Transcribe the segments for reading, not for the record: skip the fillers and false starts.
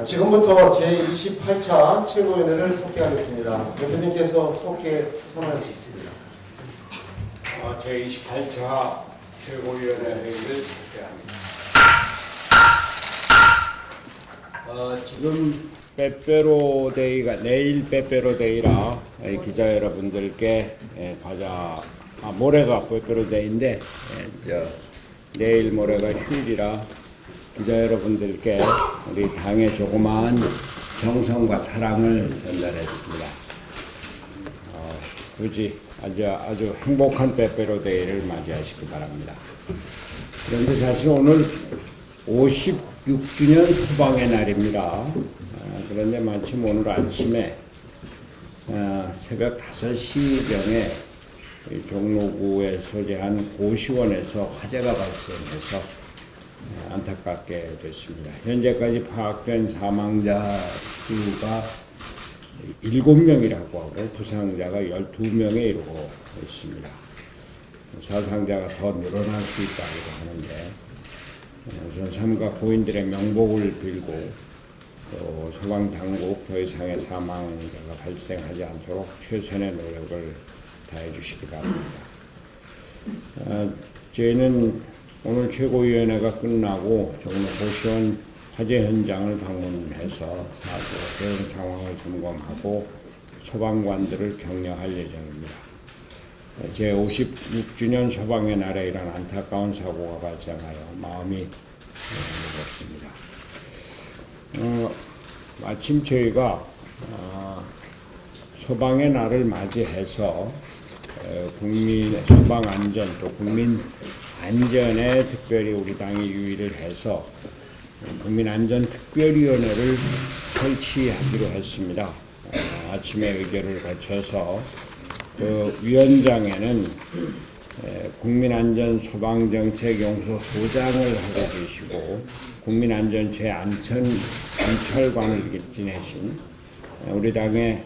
지금부터 제28차 최고위원회를 속개하겠습니다. 대표님께서 속개 선언하시겠습니다. 제28차 최고위원회 회의를 속개합니다. 지금 빼빼로데이가 내일 빼빼로데이라 기자 여러분들께 모레가 빼빼로데이인데 내일 모레가 휴일이라 기자 여러분들께 우리 당의 조그마한 정성과 사랑을 전달했습니다. 굳이 아주 행복한 빼빼로데이를 맞이하시기 바랍니다. 그런데 사실 오늘 56주년 소방의 날입니다. 그런데 마침 오늘 아침에 새벽 5시경에 종로구에 소재한 고시원에서 화재가 발생해서 안타깝게 됐습니다. 현재까지 파악된 사망자 수가 7명이라고 하고 부상자가 12명에 이르고 있습니다. 사상자가 더 늘어날 수 있다고 하는데 우선 삼가 고인들의 명복을 빌고 또 소방당국 더 이상의 사망자가 발생하지 않도록 최선의 노력을 다해 주시기 바랍니다. 저희는 오늘 최고위원회가 끝나고 종로 고시원 화재 현장을 방문해서 사고 대응 상황을 점검하고 소방관들을 격려할 예정입니다. 제56주년 소방의 날에 이런 안타까운 사고가 발생하여 마음이 무겁습니다. 마침 저희가 소방의 날을 맞이해서 국민의 소방 안전 또 국민 안전에 특별히 우리 당이 유의를 해서 국민안전특별위원회를 설치하기로 했습니다. 아침에 의결을 거쳐서 그 위원장에는 국민안전소방정책용소소장을 하고 계시고 국민안전재안전관을 지내신 우리 당의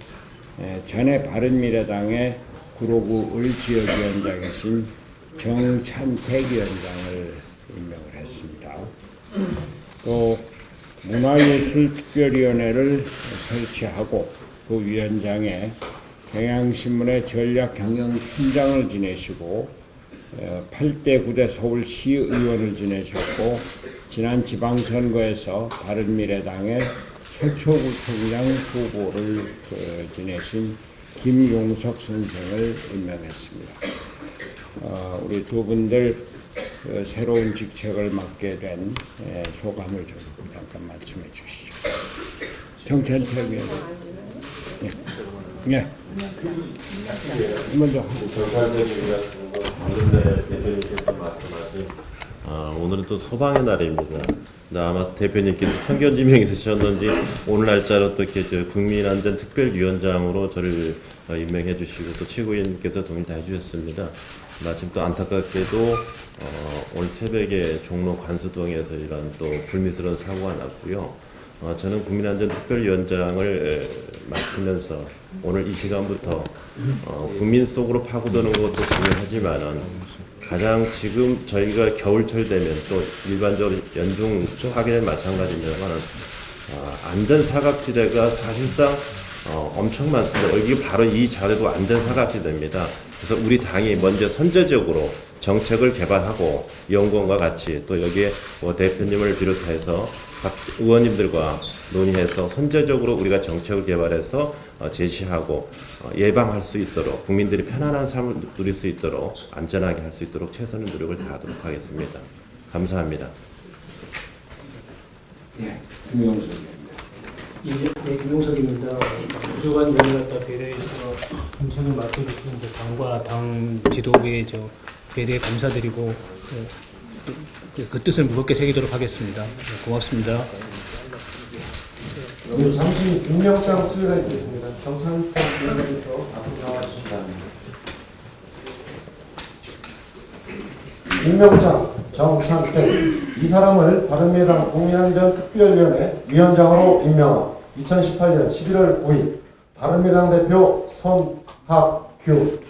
전에 바른미래당의 구로구 을지역위원장이신 정찬택 위원장을 임명을 했습니다. 또 문화예술특별위원회를 설치하고 그 위원장에 경향신문의 전략경영팀장을 지내시고 8대 9대 서울시의원을 지내셨고 지난 지방선거에서 바른미래당의 서초구청장 후보를 지내신 김용석 선생을 임명했습니다. 우리 두 분들 새로운 직책을 맡게 된 소감을 좀 잠깐 말씀해 주시죠. 정찬택 위원님. 네. 먼저. 정찬택 위원님, 방금 전에 대표님께서 말씀하신 오늘은 또 소방의 날입니다. 아마 대표님께서 선견지명이 있으셨는지 오늘 날짜로 또 이렇게 국민안전특별위원장으로 저를 임명해 주시고 또 최고위원님께서 동의를 다 해주셨습니다. 마침 또 안타깝게도 오늘 새벽에 종로 관수동에서 이런 또 불미스러운 사고가 났고요. 저는 국민안전특별위원장을 맡으면서 오늘 이 시간부터 국민 속으로 파고드는 것도 중요하지만은 가장 지금 저희가 겨울철 되면 또 일반적으로 연중 하게 마찬가지입니다만 안전사각지대가 사실상 엄청 많습니다. 여기 바로 이 자리도 안전사각지대입니다. 그래서 우리 당이 먼저 선제적으로 정책을 개발하고 연구원과 같이 또 여기에 대표님을 비롯해서 각 의원님들과 논의해서 선제적으로 우리가 정책을 개발해서 제시하고 예방할 수 있도록 국민들이 편안한 삶을 누릴 수 있도록 안전하게 할 수 있도록 최선의 노력을 다하도록 하겠습니다. 감사합니다. 네, 김용석 의원입니다. 네, 김용석입니다. 부족한 면을 갖다 배려해서 분청을 맡겨주신 당과 당 지도부에 배려에 감사드리고 그 뜻을 무겁게 새기도록 하겠습니다. 네, 고맙습니다. 네, 잠시 임명장 수여가 있겠습니다. 정찬택 위원장부터 앞으로 나와주시기 바랍니다. 임명장 정찬택 이 사람을 바른미래당 국민안전특별위원회 위원장으로 임명한 2018년 11월 9일 바른미래당 대표 손학규.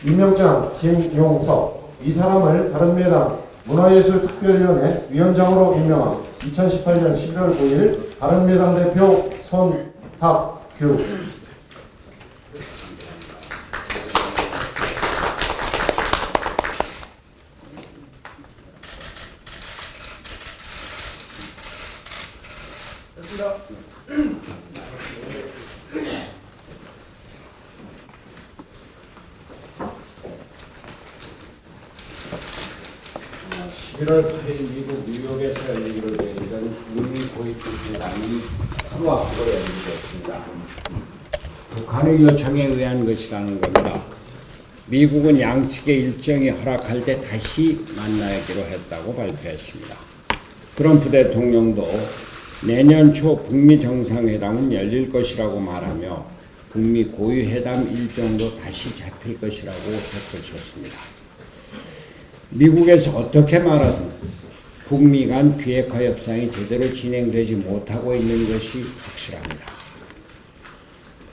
임명장 김용석 이 사람을 바른미래당 문화예술특별위원회 위원장으로 임명함. 2018년 11월 9일 바른미래당 대표 손학규. 됐습니다. 11월 8일 미국 뉴욕에서 열리기로 되어 있던 북미 고위급회담이 하루 앞으로 연기됐습니다. 북한의 요청에 의한 것이라는 겁니다. 미국은 양측의 일정이 허락할 때 다시 만나기로 했다고 발표했습니다. 트럼프 대통령도 내년 초 북미 정상회담은 열릴 것이라고 말하며 북미 고위회담 일정도 다시 잡힐 것이라고 덧붙였습니다. 미국에서 어떻게 말하든 북미 간 비핵화 협상이 제대로 진행되지 못하고 있는 것이 확실합니다.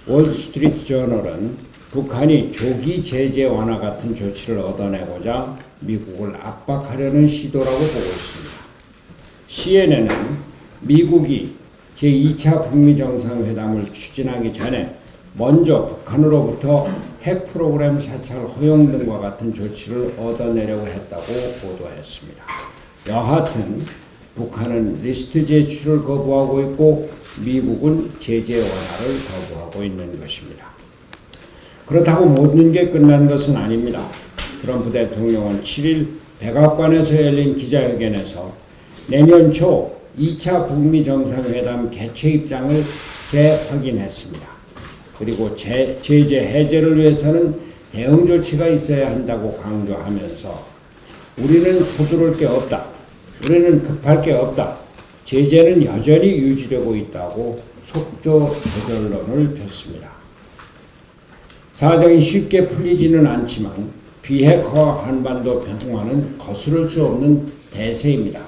월스트리트 저널은 북한이 조기 제재 완화 같은 조치를 얻어내고자 미국을 압박하려는 시도라고 보고 있습니다. CNN은 미국이 제2차 북미 정상회담을 추진하기 전에 먼저 북한으로부터 핵 프로그램 사찰 허용 등과 같은 조치를 얻어내려고 했다고 보도했습니다. 여하튼 북한은 리스트 제출을 거부하고 있고 미국은 제재 완화를 거부하고 있는 것입니다. 그렇다고 모든 게 끝난 것은 아닙니다. 트럼프 대통령은 7일 백악관에서 열린 기자회견에서 내년 초 2차 북미 정상회담 개최 입장을 재확인했습니다. 그리고 제재 해제를 위해서는 대응 조치가 있어야 한다고 강조하면서 우리는 서두를 게 없다. 우리는 급할 게 없다. 제재는 여전히 유지되고 있다고 속조 조절론을 폈습니다. 사정이 쉽게 풀리지는 않지만 비핵화 한반도 평화는 거스를 수 없는 대세입니다.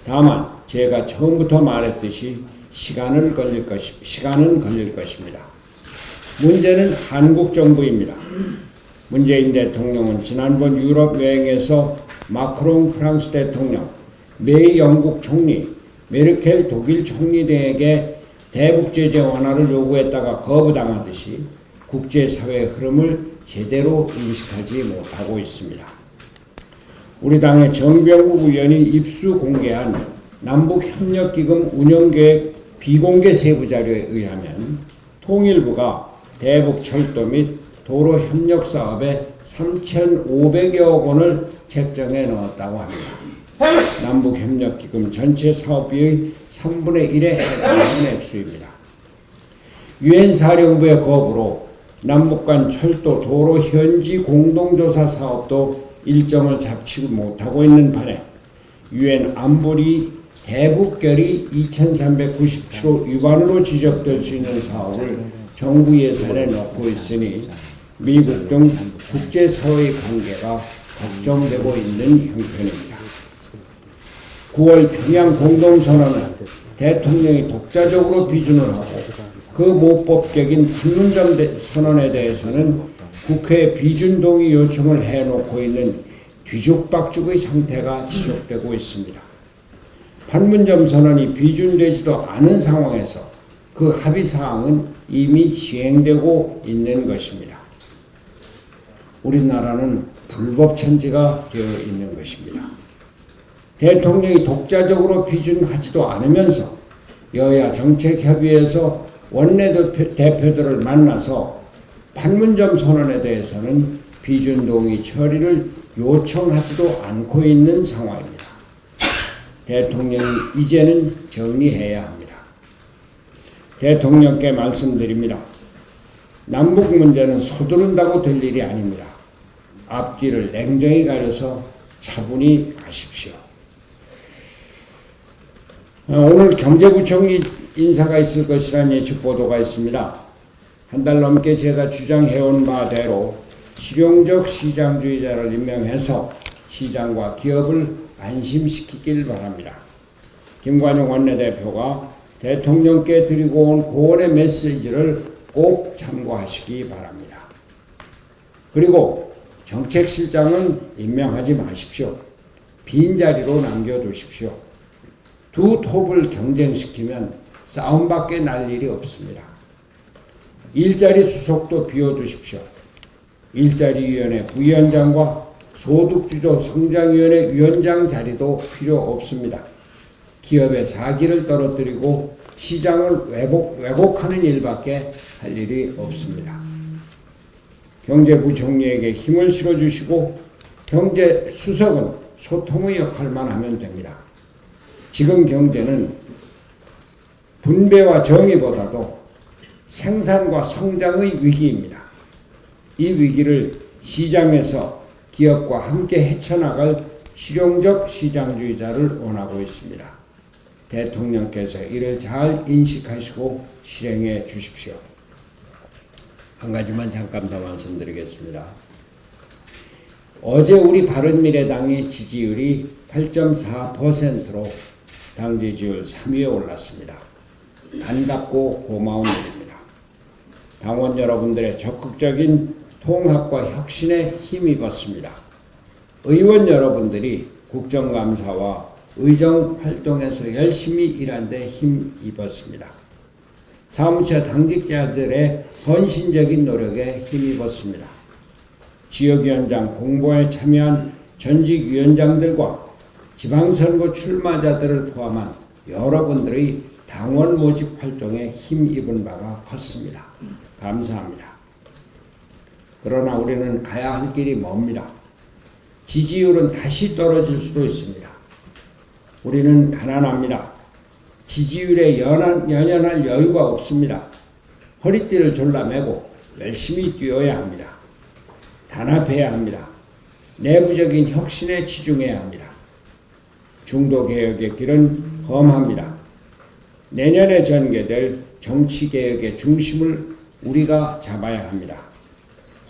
다만 제가 처음부터 말했듯이 시간은 걸릴 것입니다. 문제는 한국 정부입니다. 문재인 대통령은 지난번 유럽 여행에서 마크롱 프랑스 대통령, 메이 영국 총리, 메르켈 독일 총리 등에게 대북 제재 완화를 요구했다가 거부당하듯이 국제사회의 흐름을 제대로 인식하지 못하고 있습니다. 우리 당의 정병국 의원이 입수 공개한 남북협력기금 운영계획 비공개 세부자료에 의하면 통일부가 대북철도 및 도로 협력 사업에 3,500여 원을 책정해 넣었다고 합니다. 남북협력기금 전체 사업비의 3분의 1에 해당하는 액수입니다. 유엔 사령부의 거부로 남북 간 철도 도로 현지 공동조사 사업도 일정을 잡지 못하고 있는 반해 유엔 안보리 대북결의 2397호 위반으로 지적될 수 있는 사업을 정부 예산에 넣고 있으니 미국 등 국제사회의 관계가 걱정되고 있는 형편입니다. 9월 평양 공동선언은 대통령이 독자적으로 비준을 하고 그 모법격인 판문점 선언에 대해서는 국회에 비준 동의 요청을 해놓고 있는 뒤죽박죽의 상태가 지속되고 있습니다. 판문점 선언이 비준되지도 않은 상황에서 그 합의사항은 이미 시행되고 있는 것입니다. 우리나라는 불법천지가 되어 있는 것입니다. 대통령이 독자적으로 비준하지도 않으면서 여야 정책협의회에서 원내대표들을 만나서 판문점 선언에 대해서는 비준 동의 처리를 요청하지도 않고 있는 상황입니다. 대통령이 이제는 정리해야 합니다. 대통령께 말씀드립니다. 남북 문제는 서두른다고 될 일이 아닙니다. 앞뒤를 냉정히 가려서 차분히 가십시오. 오늘 경제부총리 인사가 있을 것이라는 예측 보도가 있습니다. 한 달 넘게 제가 주장해온 바대로 실용적 시장주의자를 임명해서 시장과 기업을 안심시키길 바랍니다. 김관영 원내대표가 대통령께 드리고 온 고언의 메시지를 꼭 참고하시기 바랍니다. 그리고 정책실장은 임명하지 마십시오. 빈자리로 남겨두십시오. 두 톱을 경쟁시키면 싸움밖에 날 일이 없습니다. 일자리 수석도 비워두십시오. 일자리위원회 부위원장과 소득주도 성장위원회 위원장 자리도 필요 없습니다. 기업의 사기를 떨어뜨리고 시장을 왜곡하는 일밖에 할 일이 없습니다. 경제부총리에게 힘을 실어주시고 경제수석은 소통의 역할만 하면 됩니다. 지금 경제는 분배와 정의보다도 생산과 성장의 위기입니다. 이 위기를 시장에서 기업과 함께 헤쳐나갈 실용적 시장주의자를 원하고 있습니다. 대통령께서 이를 잘 인식하시고 실행해 주십시오. 한 가지만 잠깐 더 말씀드리겠습니다. 어제 우리 바른미래당의 지지율이 8.4%로 당 지지율 3위에 올랐습니다. 반갑고 고마운 일입니다. 당원 여러분들의 적극적인 통합과 혁신에 힘입었습니다. 의원 여러분들이 국정감사와 의정활동에서 열심히 일한 데 힘입었습니다. 사무처 당직자들의 헌신적인 노력에 힘입었습니다. 지역위원장 공보에 참여한 전직위원장들과 지방선거 출마자들을 포함한 여러분들의 당원 모집 활동에 힘입은 바가 컸습니다. 감사합니다. 그러나 우리는 가야 할 길이 멉니다. 지지율은 다시 떨어질 수도 있습니다. 우리는 가난합니다. 지지율에 연연할 여유가 없습니다. 허리띠를 졸라매고 열심히 뛰어야 합니다. 단합해야 합니다. 내부적인 혁신에 치중해야 합니다. 중도개혁의 길은 험합니다. 내년에 전개될 정치개혁의 중심을 우리가 잡아야 합니다.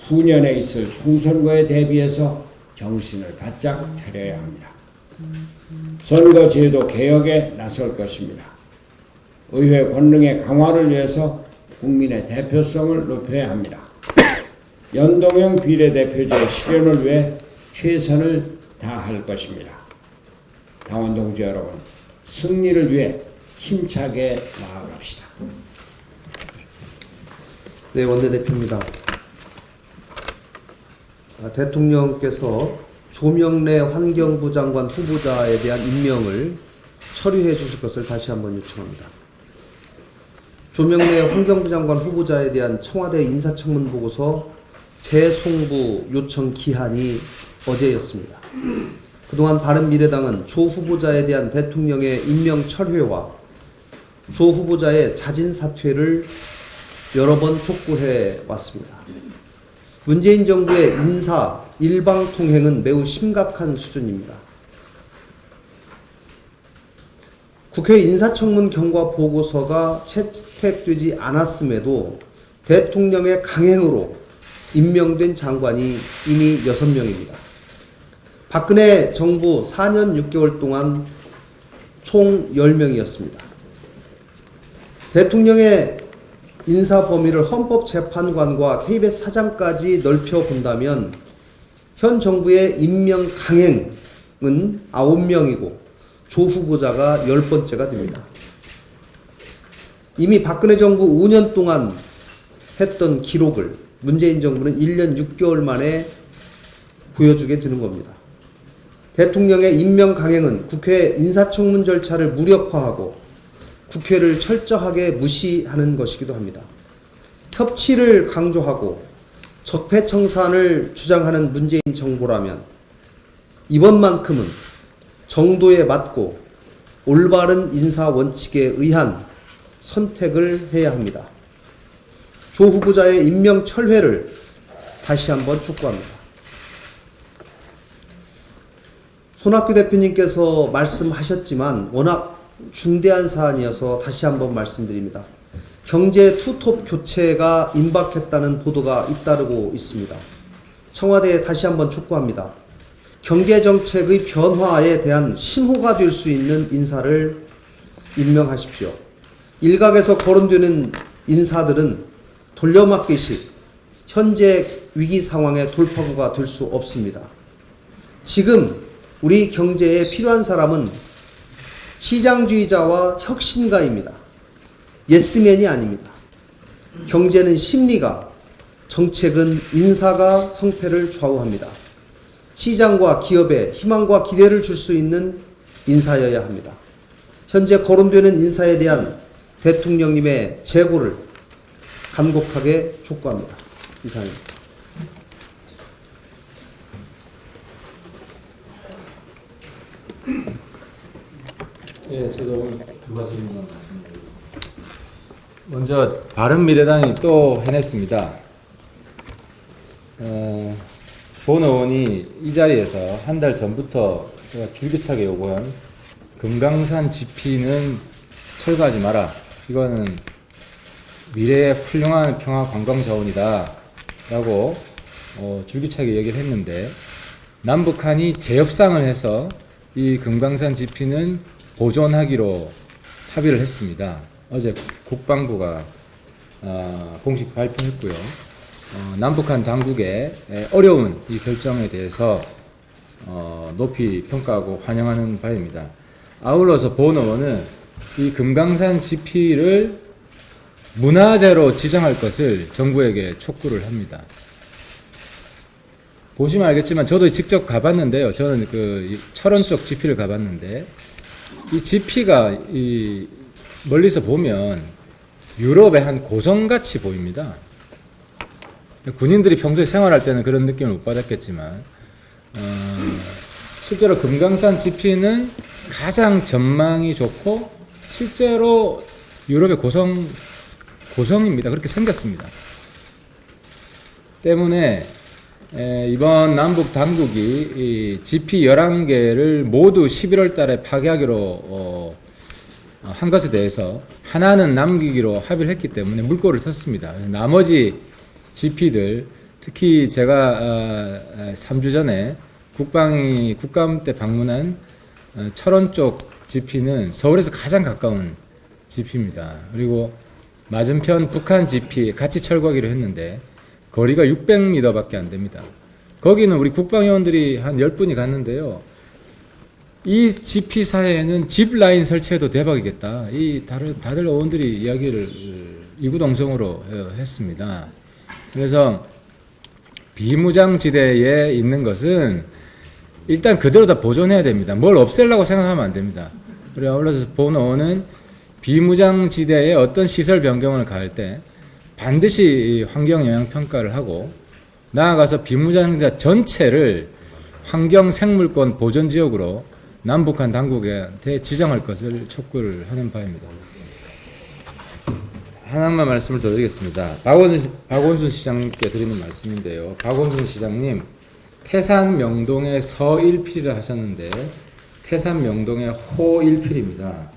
후년에 있을 총선거에 대비해서 정신을 바짝 차려야 합니다. 선거제도 개혁에 나설 것입니다. 의회 권능의 강화를 위해서 국민의 대표성을 높여야 합니다. 연동형 비례대표제 실현을 위해 최선을 다할 것입니다. 당원 동지 여러분, 승리를 위해 힘차게 나아갑시다. 네, 원내대표입니다. 대통령께서 조명래 환경부 장관 후보자에 대한 임명을 처리해 주실 것을 다시 한번 요청합니다. 조명래 환경부 장관 후보자에 대한 청와대 인사청문 보고서 재송부 요청 기한이 어제였습니다. 그동안 바른미래당은 조 후보자에 대한 대통령의 임명 철회와 조 후보자의 자진 사퇴를 여러 번 촉구해 왔습니다. 문재인 정부의 인사 일방통행은 매우 심각한 수준입니다. 국회 인사청문 경과 보고서가 채택되지 않았음에도 대통령의 강행으로 임명된 장관이 이미 6명입니다. 박근혜 정부 4년 6개월 동안 총 10명이었습니다. 대통령의 인사 범위를 헌법재판관과 KBS 사장까지 넓혀본다면 현 정부의 임명 강행은 9명이고 조 후보자가 10번째가 됩니다. 이미 박근혜 정부 5년 동안 했던 기록을 문재인 정부는 1년 6개월 만에 보여주게 되는 겁니다. 대통령의 임명 강행은 국회 인사청문 절차를 무력화하고 국회를 철저하게 무시하는 것이기도 합니다. 협치를 강조하고 적폐청산을 주장하는 문재인 정부라면 이번만큼은 정도에 맞고 올바른 인사 원칙에 의한 선택을 해야 합니다. 조 후보자의 임명 철회를 다시 한번 촉구합니다. 손학규 대표님께서 말씀하셨지만 워낙 중대한 사안이어서 다시 한번 말씀드립니다. 경제 투톱 교체가 임박했다는 보도가 잇따르고 있습니다. 청와대에 다시 한번 촉구합니다. 경제정책의 변화에 대한 신호가 될 수 있는 인사를 임명하십시오. 일각에서 거론되는 인사들은 돌려막기식 현재 위기 상황의 돌파구가 될 수 없습니다. 지금 우리 경제에 필요한 사람은 시장주의자와 혁신가입니다. 예스맨이 아닙니다. 경제는 심리가, 정책은 인사가 성패를 좌우합니다. 시장과 기업에 희망과 기대를 줄 수 있는 인사여야 합니다. 현재 거론되는 인사에 대한 대통령님의 재고를 간곡하게 촉구합니다. 이상입니다. 예, 저도 두 가지만 말씀드리겠습니다. 먼저 바른미래당이 또 해냈습니다. 본 의원이 이 자리에서 한 달 전부터 제가 줄기차게 요구한 금강산 지피는 철거하지 마라. 이거는 미래의 훌륭한 평화 관광 자원이다. 라고 줄기차게 얘기를 했는데, 남북한이 재협상을 해서 이 금강산 지피는 보존하기로 합의를 했습니다. 어제 국방부가 공식 발표했고요. 남북한 당국의 어려운 이 결정에 대해서 높이 평가하고 환영하는 바입니다. 아울러서 본 의원은 이 금강산 지피를 문화재로 지정할 것을 정부에게 촉구를 합니다. 보시면 알겠지만 저도 직접 가봤는데요. 저는 그 철원 쪽 지피를 가봤는데, 이 지피가 이 멀리서 보면 유럽의 한 고성같이 보입니다. 군인들이 평소에 생활할 때는 그런 느낌을 못 받았겠지만, 실제로 금강산 지피는 가장 전망이 좋고 실제로 유럽의 고성입니다. 그렇게 생겼습니다. 때문에 이번 남북 당국이 이 GP 11개를 모두 11월 달에 파기하기로 한 것에 대해서 하나는 남기기로 합의를 했기 때문에 물꼬를 텄습니다. 나머지 GP들, 특히 제가 3주 전에 국감 때 방문한 철원 쪽 GP는 서울에서 가장 가까운 GP입니다. 그리고 맞은편 북한 GP 같이 철거하기로 했는데 거리가 600m밖에 안 됩니다. 거기는 우리 국방위원들이 한 10분이 갔는데요. 이 GP 사이에는 집 라인 설치해도 대박이겠다. 다들 의원들이 이야기를 이구동성으로 했습니다. 그래서 비무장지대에 있는 것은 일단 그대로 다 보존해야 됩니다. 뭘 없애려고 생각하면 안 됩니다. 그리고 아울러서 본 의원은 비무장지대에 어떤 시설 변경을 가할 때 반드시 환경영향평가를 하고, 나아가서 비무장지대 전체를 환경생물권 보존지역으로 남북한 당국한테 지정할 것을 촉구를 하는 바입니다. 하나만 말씀을 더 드리겠습니다. 박원순 시장님께 드리는 말씀인데요. 박원순 시장님, 태산 명동에 서일필이라 하셨는데 태산 명동에 호일필입니다.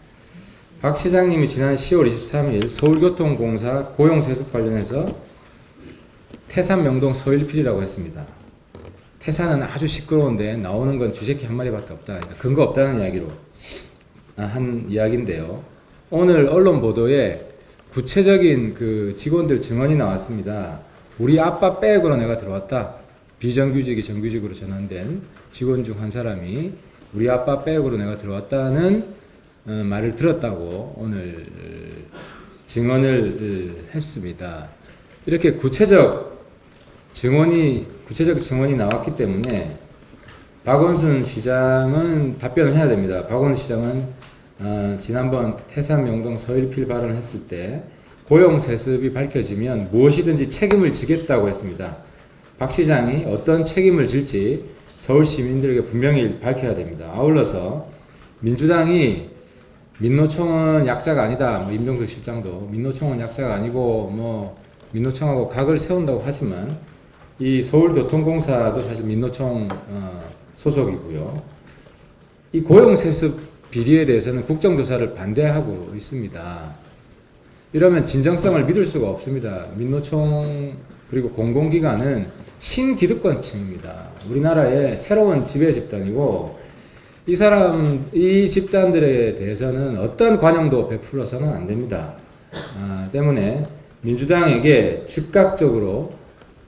박 시장님이 지난 10월 23일 서울교통공사 고용세습 관련해서 태산 명동 서일필이라고 했습니다. 태산은 아주 시끄러운데 나오는 건 쥐새끼 한 마리밖에 없다. 근거 없다는 이야기로 한 이야기인데요. 오늘 언론 보도에 구체적인 그 직원들 증언이 나왔습니다. 우리 아빠 백으로 내가 들어왔다. 비정규직이 정규직으로 전환된 직원 중 한 사람이 우리 아빠 백으로 내가 들어왔다는 말을 들었다고 오늘 증언을 했습니다. 이렇게 구체적 증언이 나왔기 때문에 박원순 시장은 답변을 해야 됩니다. 박원순 시장은 지난번 태산 명동 서일필 발언했을 때 고용 세습이 밝혀지면 무엇이든지 책임을 지겠다고 했습니다. 박 시장이 어떤 책임을 질지 서울 시민들에게 분명히 밝혀야 됩니다. 아울러서 민주당이 민노총은 약자가 아니다. 임병석 실장도 민노총은 약자가 아니고 민노총하고 각을 세운다고 하지만 이 서울교통공사도 사실 민노총 소속이고요. 이 고용세습 비리에 대해서는 국정조사를 반대하고 있습니다. 이러면 진정성을 믿을 수가 없습니다. 민노총 그리고 공공기관은 신기득권층입니다. 우리나라의 새로운 지배 집단이고 이 집단들에 대해서는 어떤 관용도 베풀어서는 안 됩니다. 때문에 민주당에게 즉각적으로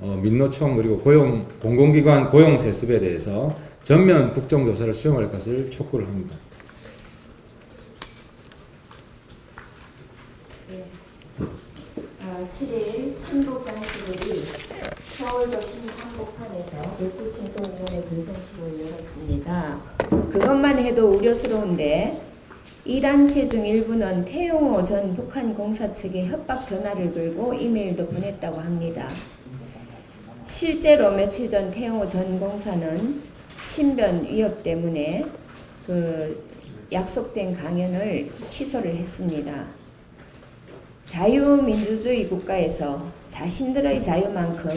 민노총 그리고 공공기관 고용 세습에 대해서 전면 국정조사를 수용할 것을 촉구를 합니다. 7일 친북 단체들이 서울도심 한복판에서 벽구 칭송위원회 건성식을 열었습니다. 그것만 해도 우려스러운데 이 단체 중 일부는 태용호 전 북한 공사 측에 협박 전화를 걸고 이메일도 보냈다고 합니다. 실제로 며칠 전 태용호 전 공사는 신변 위협 때문에 약속된 강연을 취소를 했습니다. 자유민주주의 국가에서 자신들의 자유만큼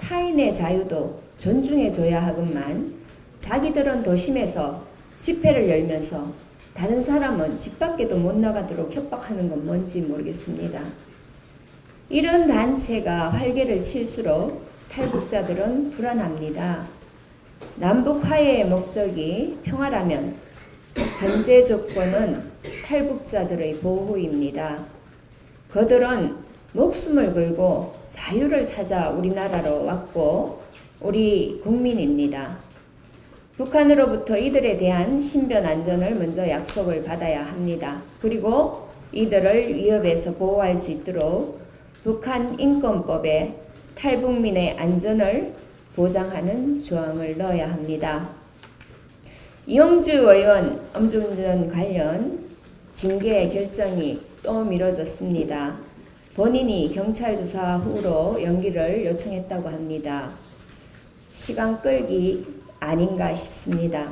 타인의 자유도 존중해줘야 하건만 자기들은 도심에서 집회를 열면서 다른 사람은 집 밖에도 못 나가도록 협박하는 건 뭔지 모르겠습니다. 이런 단체가 활개를 칠수록 탈북자들은 불안합니다. 남북 화해의 목적이 평화라면 전제 조건은 탈북자들의 보호입니다. 그들은 목숨을 걸고 자유를 찾아 우리나라로 왔고 우리 국민입니다. 북한으로부터 이들에 대한 신변 안전을 먼저 약속을 받아야 합니다. 그리고 이들을 위협에서 보호할 수 있도록 북한 인권법에 탈북민의 안전을 보장하는 조항을 넣어야 합니다. 이용주 의원 음주운전 관련 징계 결정이 또 미뤄졌습니다. 본인이 경찰 조사 후로 연기를 요청했다고 합니다. 시간 끌기 아닌가 싶습니다.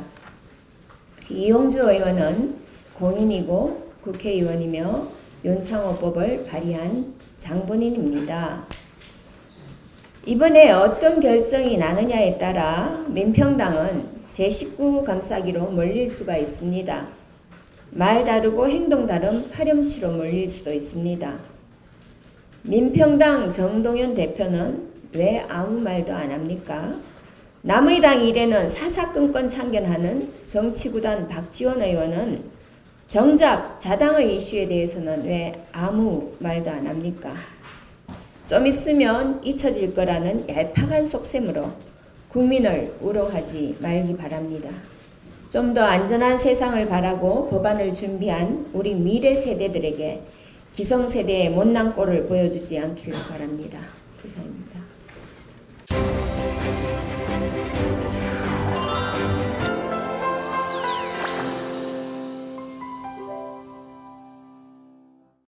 이용주 의원은 공인이고 국회의원이며 윤창호법을 발의한 장본인입니다. 이번에 어떤 결정이 나느냐에 따라 민평당은 제19 감싸기로 몰릴 수가 있습니다. 말 다르고 행동 다른 파렴치로 몰릴 수도 있습니다. 민평당 정동현 대표는 왜 아무 말도 안 합니까? 남의당 일에는 사사건건 참견하는 정치구단 박지원 의원은 정작 자당의 이슈에 대해서는 왜 아무 말도 안 합니까? 좀 있으면 잊혀질 거라는 얄팍한 속셈으로 국민을 우롱하지 말기 바랍니다. 좀 더 안전한 세상을 바라고 법안을 준비한 우리 미래 세대들에게 기성세대의 못난 꼴을 보여주지 않기를 바랍니다. 이상입니다.